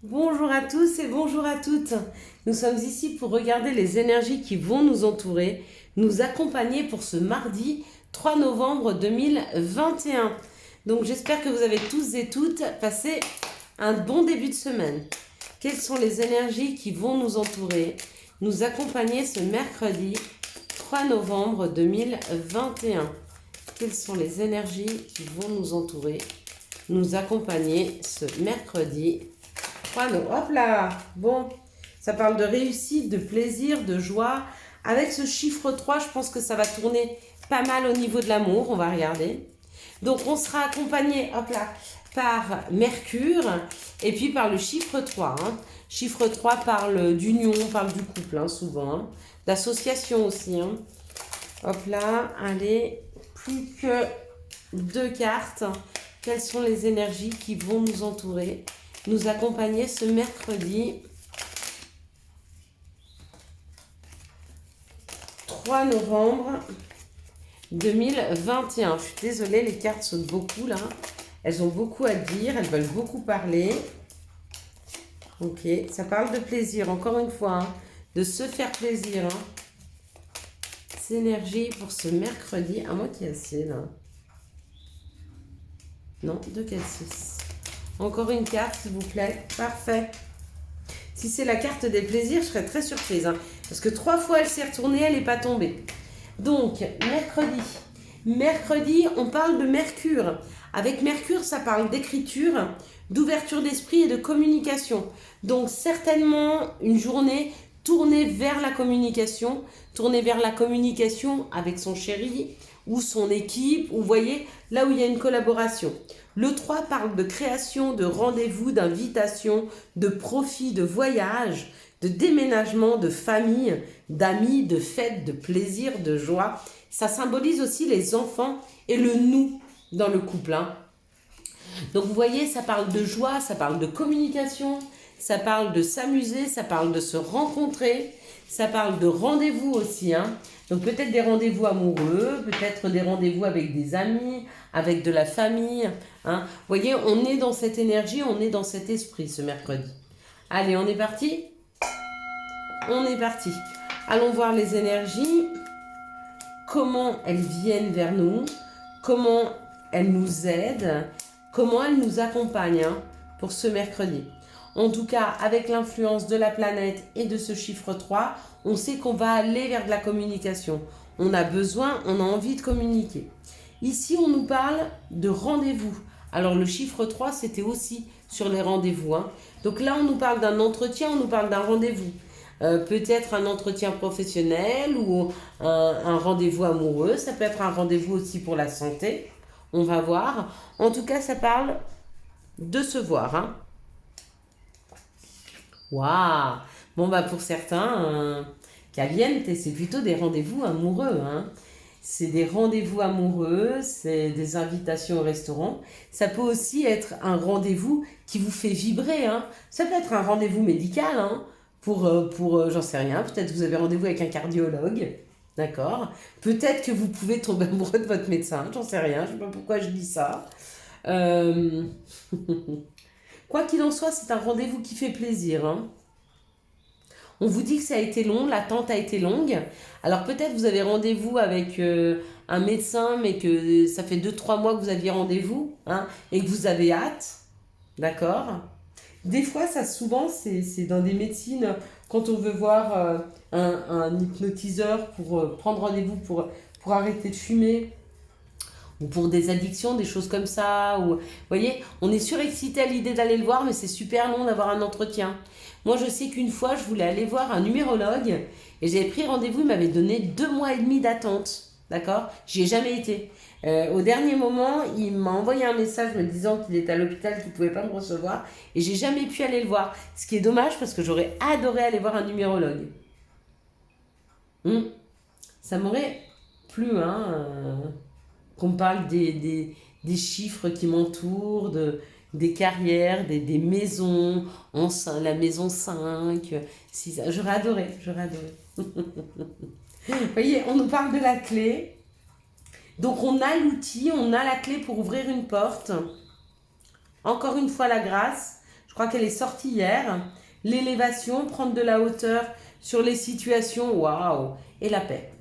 Bonjour à tous et bonjour à toutes. Nous sommes ici pour regarder les énergies qui vont nous entourer, nous accompagner pour ce mardi 3 novembre 2021. Donc j'espère que vous avez tous et toutes passé un bon début de semaine. Quelles sont les énergies qui vont nous entourer, nous accompagner ce mercredi 3 novembre 2021? Quelles sont les énergies qui vont nous entourer, nous accompagner ce mercredi 3 novembre? Hop là. Bon, ça parle de réussite, de plaisir, de joie. Avec ce chiffre 3, je pense que ça va tourner pas mal au niveau de l'amour. On va regarder. Donc, on sera accompagné, hop là, par Mercure et puis par le chiffre 3. Chiffre 3 parle d'union, parle du couple, souvent. D'association aussi. Hop là, allez, plus que 2 cartes. Quelles sont les énergies qui vont nous entourer, nous accompagner ce mercredi 3 novembre 2021. Je suis désolée, les cartes sautent beaucoup là. Elles ont beaucoup à dire, elles veulent beaucoup parler. Ok, ça parle de plaisir, encore une fois, de se faire plaisir. Ces énergies pour ce mercredi, à moi qui assez là. Non, 2, 4, 6. Encore une carte, s'il vous plaît. Parfait. Si c'est la carte des plaisirs, je serais très surprise. Parce que 3 fois, elle s'est retournée, elle n'est pas tombée. Donc, mercredi. Mercredi, on parle de Mercure. Avec Mercure, ça parle d'écriture, d'ouverture d'esprit et de communication. Donc, certainement, une journée tournée vers la communication. Tournée vers la communication avec son chéri ou son équipe. Ou vous voyez, là où il y a une collaboration. Le 3 parle de création, de rendez-vous, d'invitation, de profit, de voyage, de déménagement, de famille, d'amis, de fêtes, de plaisir, de joie. Ça symbolise aussi les enfants et le nous dans le couple. Donc vous voyez, ça parle de joie, ça parle de communication, ça parle de s'amuser, ça parle de se rencontrer, ça parle de rendez-vous aussi. Donc peut-être des rendez-vous amoureux, peut-être des rendez-vous avec des amis, avec de la famille. Vous voyez, on est dans cette énergie, on est dans cet esprit ce mercredi. Allez, on est parti? On est parti. Allons voir les énergies, comment elles viennent vers nous, comment elles nous aident, comment elles nous accompagnent pour ce mercredi. En tout cas, avec l'influence de la planète et de ce chiffre 3, on sait qu'on va aller vers de la communication. On a besoin, on a envie de communiquer. Ici, on nous parle de rendez-vous. Alors, le chiffre 3, c'était aussi sur les rendez-vous. Donc là, on nous parle d'un entretien, on nous parle d'un rendez-vous. Peut-être un entretien professionnel ou un rendez-vous amoureux. Ça peut être un rendez-vous aussi pour la santé. On va voir. En tout cas, ça parle de se voir. Waouh! Bon, pour certains, caliente, c'est plutôt des rendez-vous amoureux. C'est des rendez-vous amoureux, c'est des invitations au restaurant. Ça peut aussi être un rendez-vous qui vous fait vibrer. Ça peut être un rendez-vous médical, pour j'en sais rien. Peut-être que vous avez rendez-vous avec un cardiologue. D'accord? Peut-être que vous pouvez tomber amoureux de votre médecin. J'en sais rien. Je ne sais pas pourquoi je dis ça. Quoi qu'il en soit, c'est un rendez-vous qui fait plaisir. On vous dit que ça a été long, l'attente a été longue. Alors peut-être vous avez rendez-vous avec un médecin, mais que ça fait 2, 3 mois que vous aviez rendez-vous, et que vous avez hâte. D'accord? Des fois, ça souvent, c'est dans des médecines, quand on veut voir un hypnotiseur pour prendre rendez-vous pour arrêter de fumer, ou pour des addictions, des choses comme ça. Ou, vous voyez, on est surexcité à l'idée d'aller le voir, mais c'est super long d'avoir un entretien. Moi, je sais qu'une fois, je voulais aller voir un numérologue et j'avais pris rendez-vous, il m'avait donné 2 mois et demi d'attente. D'accord? J'y ai jamais été. Au dernier moment, il m'a envoyé un message me disant qu'il était à l'hôpital, qu'il ne pouvait pas me recevoir et j'ai jamais pu aller le voir. Ce qui est dommage parce que j'aurais adoré aller voir un numérologue. Ça m'aurait plu, qu'on me parle des chiffres qui m'entourent, des carrières, des maisons, la maison 5, 6. J'aurais adoré, j'aurais adoré. Vous voyez, on nous parle de la clé. Donc on a l'outil, on a la clé pour ouvrir une porte. Encore une fois, la grâce. Je Je crois qu'elle est sortie hier. L'élévation, prendre de la hauteur sur les situations, waouh, et la paix.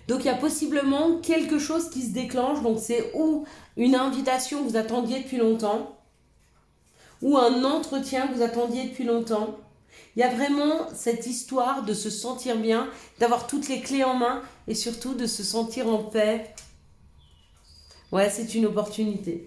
Donc il y a possiblement quelque chose qui se déclenche, donc c'est ou une invitation que vous attendiez depuis longtemps, ou un entretien que vous attendiez depuis longtemps. Il y a vraiment cette histoire de se sentir bien, d'avoir toutes les clés en main et surtout de se sentir en paix. Ouais, c'est une opportunité.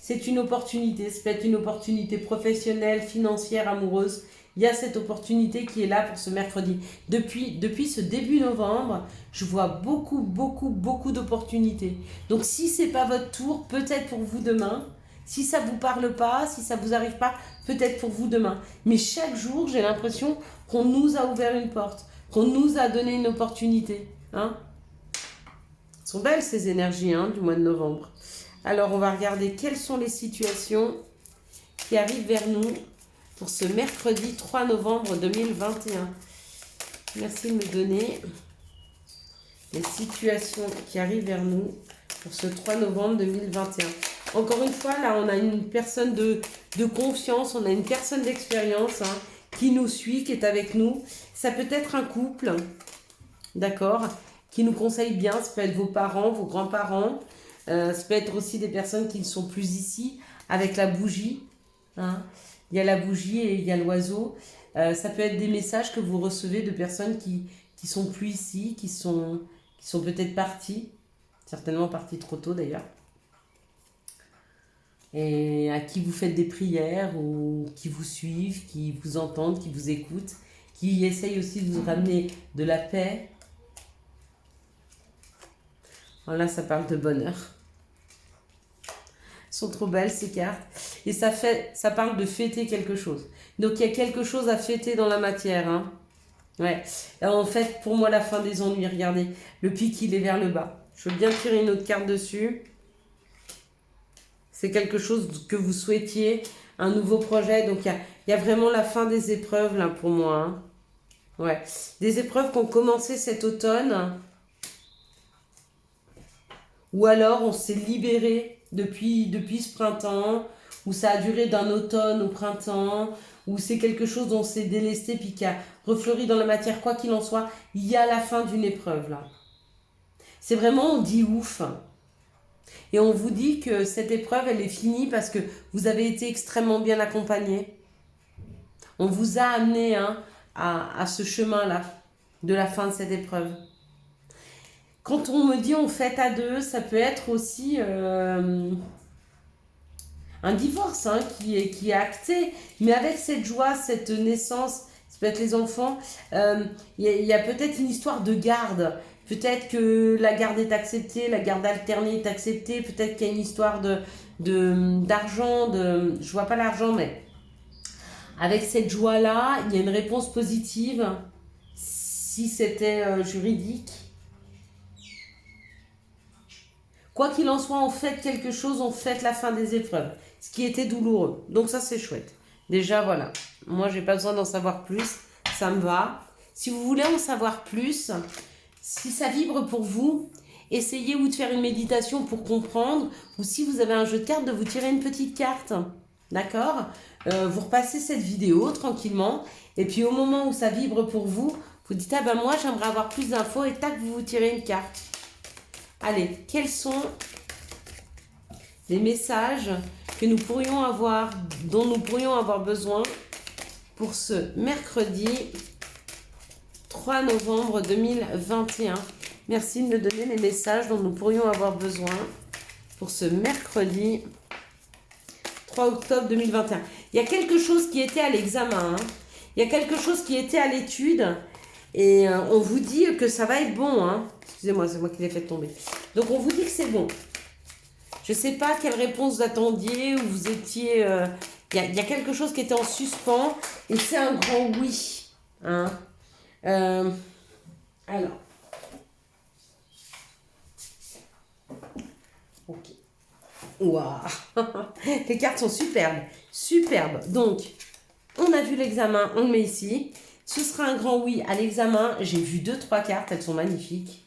C'est une opportunité, ça peut être une opportunité professionnelle, financière, amoureuse. Il y a cette opportunité qui est là pour ce mercredi. Depuis ce début novembre, je vois beaucoup d'opportunités. Donc si ce n'est pas votre tour, peut-être pour vous demain. Si ça ne vous parle pas, si ça ne vous arrive pas, peut-être pour vous demain. Mais chaque jour, j'ai l'impression qu'on nous a ouvert une porte, qu'on nous a donné une opportunité. Hein? Elles sont belles ces énergies du mois de novembre. Alors, on va regarder quelles sont les situations qui arrivent vers nous pour ce mercredi 3 novembre 2021. Merci de me donner les situations qui arrivent vers nous pour ce 3 novembre 2021. Encore une fois, là, on a une personne de confiance, on a une personne d'expérience qui nous suit, qui est avec nous. Ça peut être un couple, d'accord, qui nous conseille bien. Ça peut être vos parents, vos grands-parents. Ça peut être aussi des personnes qui ne sont plus ici, avec la bougie. Hein. Il y a la bougie et il y a l'oiseau. Ça peut être des messages que vous recevez de personnes qui sont plus ici, qui sont peut-être parties, certainement parties trop tôt d'ailleurs, et à qui vous faites des prières ou qui vous suivent, qui vous entendent, qui vous écoutent, qui essayent aussi de vous ramener de la paix. Voilà, ça parle de bonheur. Sont trop belles ces cartes et ça parle de fêter quelque chose. Donc il y a quelque chose à fêter dans la matière. Ouais. Alors, en fait, pour moi, la fin des ennuis, regardez, le pic il est vers le bas. Je veux bien tirer une autre carte dessus. C'est quelque chose que vous souhaitiez, un nouveau projet. Donc il y a vraiment la fin des épreuves là pour moi. Ouais. Des épreuves qui ont commencé cet automne. Ou alors on s'est libéré depuis ce printemps, ou ça a duré d'un automne au printemps, ou c'est quelque chose dont on s'est délesté puis qui a refleuri dans la matière. Quoi qu'il en soit, il y a la fin d'une épreuve là. C'est vraiment, on dit ouf. Et on vous dit que cette épreuve, elle est finie parce que vous avez été extrêmement bien accompagné. On vous a amené à ce chemin-là, de la fin de cette épreuve. Quand on me dit on fête à deux, ça peut être aussi un divorce qui est acté. Mais avec cette joie, cette naissance, ça peut être les enfants, il y a peut-être une histoire de garde. Peut-être que la garde est acceptée, la garde alternée est acceptée. Peut-être qu'il y a une histoire d'argent, je vois pas l'argent, mais avec cette joie-là, il y a une réponse positive si c'était juridique. Quoi qu'il en soit, on fête quelque chose, on fête la fin des épreuves, ce qui était douloureux. Donc ça, c'est chouette. Déjà, voilà. Moi, j'ai pas besoin d'en savoir plus. Ça me va. Si vous voulez en savoir plus, si ça vibre pour vous, essayez ou de faire une méditation pour comprendre, ou si vous avez un jeu de cartes, de vous tirer une petite carte. D'accord ? Vous repassez cette vidéo tranquillement, et puis au moment où ça vibre pour vous, vous dites « Ah ben moi, j'aimerais avoir plus d'infos » et tac, vous vous tirez une carte. Allez, quels sont les messages que nous pourrions avoir, dont nous pourrions avoir besoin pour ce mercredi 3 novembre 2021. Merci de me donner les messages dont nous pourrions avoir besoin pour ce mercredi 3 octobre 2021. Il y a quelque chose qui était à l'examen, il y a quelque chose qui était à l'étude et on vous dit que ça va être bon. Excusez-moi, c'est moi qui l'ai fait tomber. Donc on vous dit que c'est bon. Je ne sais pas quelle réponse vous attendiez ou vous étiez... Il y a quelque chose qui était en suspens et c'est un grand oui. Alors. Ok. Waouh. Les cartes sont superbes. Superbes. Donc, on a vu l'examen, on le met ici. Ce sera un grand oui à l'examen. J'ai vu 2-3 cartes, elles sont magnifiques.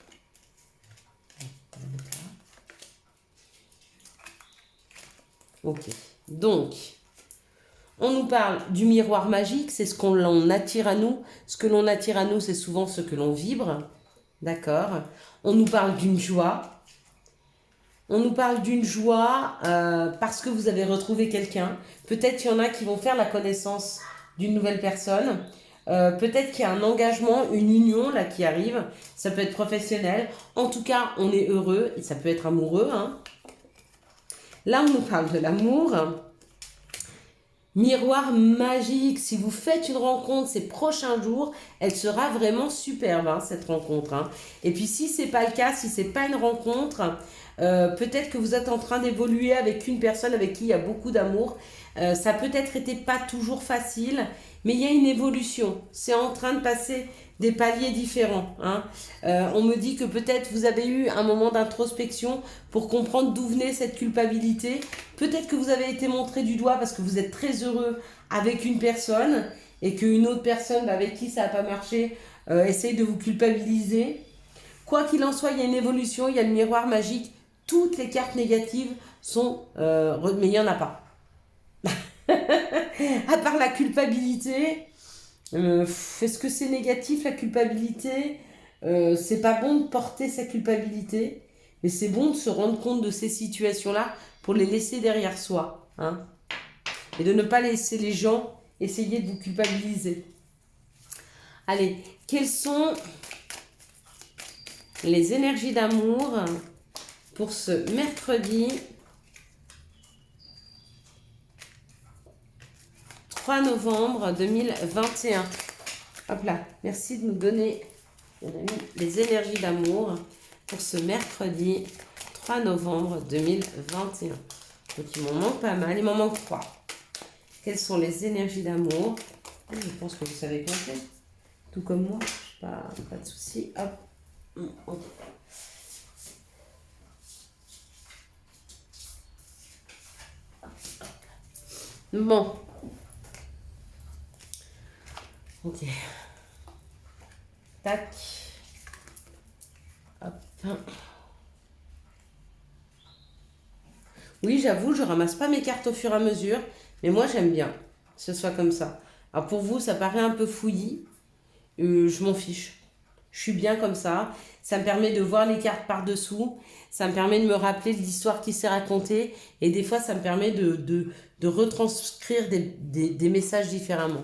Ok. Donc, On nous parle du miroir magique, c'est ce qu'on attire à nous. Ce que l'on attire à nous, c'est souvent ce que l'on vibre. D'accord. On nous parle d'une joie. On nous parle d'une joie parce que vous avez retrouvé quelqu'un. Peut-être qu'il y en a qui vont faire la connaissance d'une nouvelle personne. Peut-être qu'il y a un engagement, une union là qui arrive. Ça peut être professionnel. En tout cas, on est heureux et ça peut être amoureux. Hein. Là, on nous parle de l'amour. Miroir magique, si vous faites une rencontre ces prochains jours, elle sera vraiment superbe, hein, cette rencontre. Hein. Et puis si ce n'est pas le cas, si ce n'est pas une rencontre, peut-être que vous êtes en train d'évoluer avec une personne avec qui il y a beaucoup d'amour. Ça peut-être été pas toujours facile, mais il y a une évolution. C'est en train de passer des paliers différents. Hein. On me dit que peut-être vous avez eu un moment d'introspection pour comprendre d'où venait cette culpabilité. Peut-être que vous avez été montré du doigt parce que vous êtes très heureux avec une personne et qu'une autre personne avec qui ça n'a pas marché essaye de vous culpabiliser. Quoi qu'il en soit, il y a une évolution, il y a le miroir magique. Toutes les cartes négatives sont... mais il n'y en a pas. À part la culpabilité, est-ce que c'est négatif la culpabilité? C'est pas bon de porter sa culpabilité, mais c'est bon de se rendre compte de ces situations-là pour les laisser derrière soi. Hein, et de ne pas laisser les gens essayer de vous culpabiliser. Allez, quelles sont les énergies d'amour pour ce mercredi 3 novembre 2021. Hop là, merci de nous donner les énergies d'amour pour ce mercredi 3 novembre 2021. Donc il m'en manque pas mal, il m'en manque 3. Quelles sont les énergies d'amour? Je pense que vous savez compter, tout comme moi, pas de souci. Hop, ok. Bon. Ok. Tac. Hop. Oui, j'avoue, je ramasse pas mes cartes au fur et à mesure, mais moi j'aime bien que ce soit comme ça. Alors pour vous, ça paraît un peu fouillis, je m'en fiche. Je suis bien comme ça. Ça me permet de voir les cartes par-dessous. Ça me permet de me rappeler de l'histoire qui s'est racontée. Et des fois, ça me permet de retranscrire des messages différemment.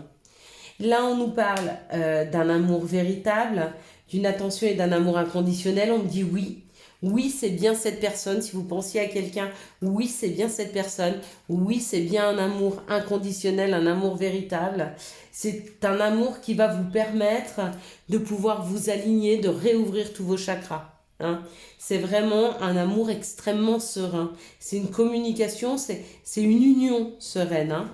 Là, on nous parle d'un amour véritable, d'une attention et d'un amour inconditionnel. On me dit oui. Oui, c'est bien cette personne. Si vous pensiez à quelqu'un, oui, c'est bien cette personne. Oui, c'est bien un amour inconditionnel, un amour véritable. C'est un amour qui va vous permettre de pouvoir vous aligner, de réouvrir tous vos chakras. Hein. C'est vraiment un amour extrêmement serein. C'est une communication, c'est une union sereine. Hein.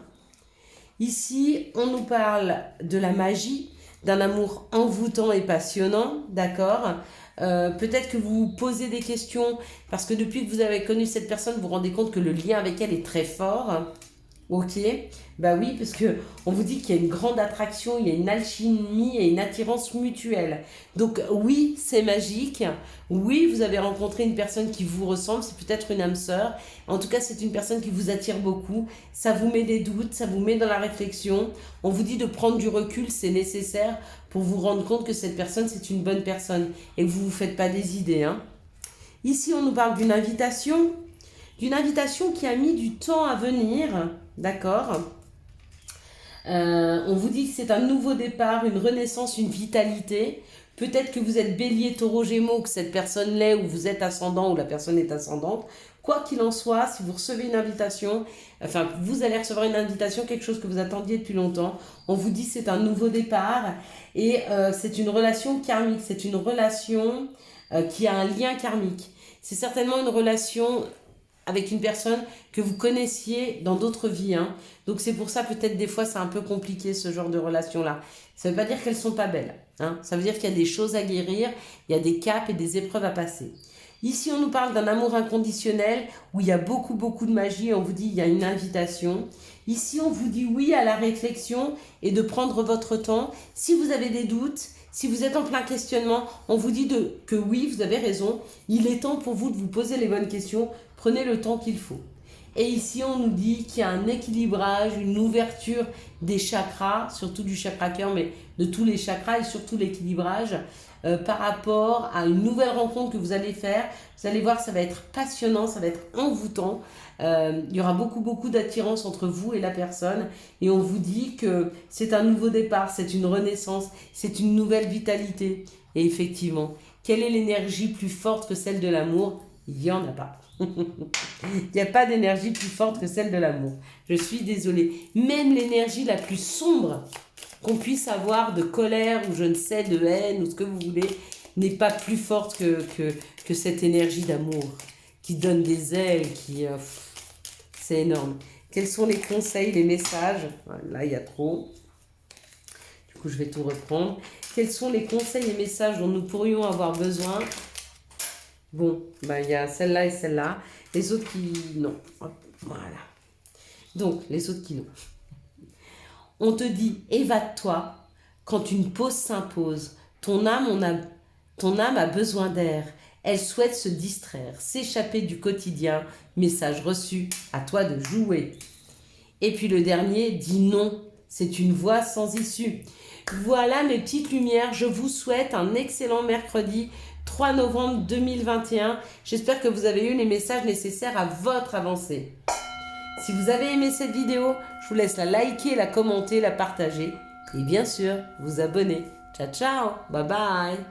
Ici, on nous parle de la magie, d'un amour envoûtant et passionnant, d'accord ? Peut-être que vous vous posez des questions parce que depuis que vous avez connu cette personne, vous vous rendez compte que le lien avec elle est très fort. Ok, bah oui, parce que on vous dit qu'il y a une grande attraction, il y a une alchimie et une attirance mutuelle. Donc oui, c'est magique. Oui, vous avez rencontré une personne qui vous ressemble, c'est peut-être une âme sœur. En tout cas, c'est une personne qui vous attire beaucoup. Ça vous met des doutes, ça vous met dans la réflexion. On vous dit de prendre du recul, c'est nécessaire pour vous rendre compte que cette personne, c'est une bonne personne et que vous ne vous faites pas des idées. Hein. Ici, on nous parle d'une invitation qui a mis du temps à venir. D'accord. On vous dit que c'est un nouveau départ, une renaissance, une vitalité. Peut-être que vous êtes bélier, taureau, gémeaux, que cette personne l'est, ou vous êtes ascendant, ou la personne est ascendante. Quoi qu'il en soit, si vous recevez une invitation, enfin, vous allez recevoir une invitation, quelque chose que vous attendiez depuis longtemps. On vous dit que c'est un nouveau départ et c'est une relation karmique. C'est une relation qui a un lien karmique. C'est certainement une relation avec une personne que vous connaissiez dans d'autres vies. Hein. Donc c'est pour ça peut-être des fois c'est un peu compliqué ce genre de relation-là. Ça ne veut pas dire qu'elles ne sont pas belles. Hein. Ça veut dire qu'il y a des choses à guérir, il y a des caps et des épreuves à passer. Ici on nous parle d'un amour inconditionnel où il y a beaucoup de magie. On vous dit il y a une invitation. Ici on vous dit oui à la réflexion et de prendre votre temps. Si vous avez des doutes, si vous êtes en plein questionnement, on vous dit que oui, vous avez raison. Il est temps pour vous de vous poser les bonnes questions. Prenez le temps qu'il faut. Et ici, on nous dit qu'il y a un équilibrage, une ouverture des chakras, surtout du chakra cœur, mais de tous les chakras et surtout l'équilibrage par rapport à une nouvelle rencontre que vous allez faire. Vous allez voir, ça va être passionnant, ça va être envoûtant. Il y aura beaucoup d'attirance entre vous et la personne. Et on vous dit que c'est un nouveau départ, c'est une renaissance, c'est une nouvelle vitalité. Et effectivement, quelle est l'énergie plus forte que celle de l'amour? Il n'y en a pas. Il n'y a pas d'énergie plus forte que celle de l'amour. Je suis désolée. Même l'énergie la plus sombre qu'on puisse avoir de colère ou je ne sais, de haine ou ce que vous voulez, n'est pas plus forte que cette énergie d'amour qui donne des ailes, c'est énorme. Quels sont les conseils, les messages? Là, il y a trop. Du coup, je vais tout reprendre. Quels sont les conseils et messages dont nous pourrions avoir besoin? Bon, il y a celle-là et celle-là. Les autres qui... Non. Hop, voilà. Donc, les autres qui non. On te dit, évade-toi quand une pause s'impose. Ton âme a besoin d'air. Elle souhaite se distraire, s'échapper du quotidien. Message reçu, à toi de jouer. Et puis le dernier dit non. C'est une voie sans issue. Voilà mes petites lumières. Je vous souhaite un excellent mercredi 3 novembre 2021. J'espère que vous avez eu les messages nécessaires à votre avancée. Si vous avez aimé cette vidéo, je vous laisse la liker, la commenter, la partager et bien sûr vous abonner. Ciao ciao, bye bye.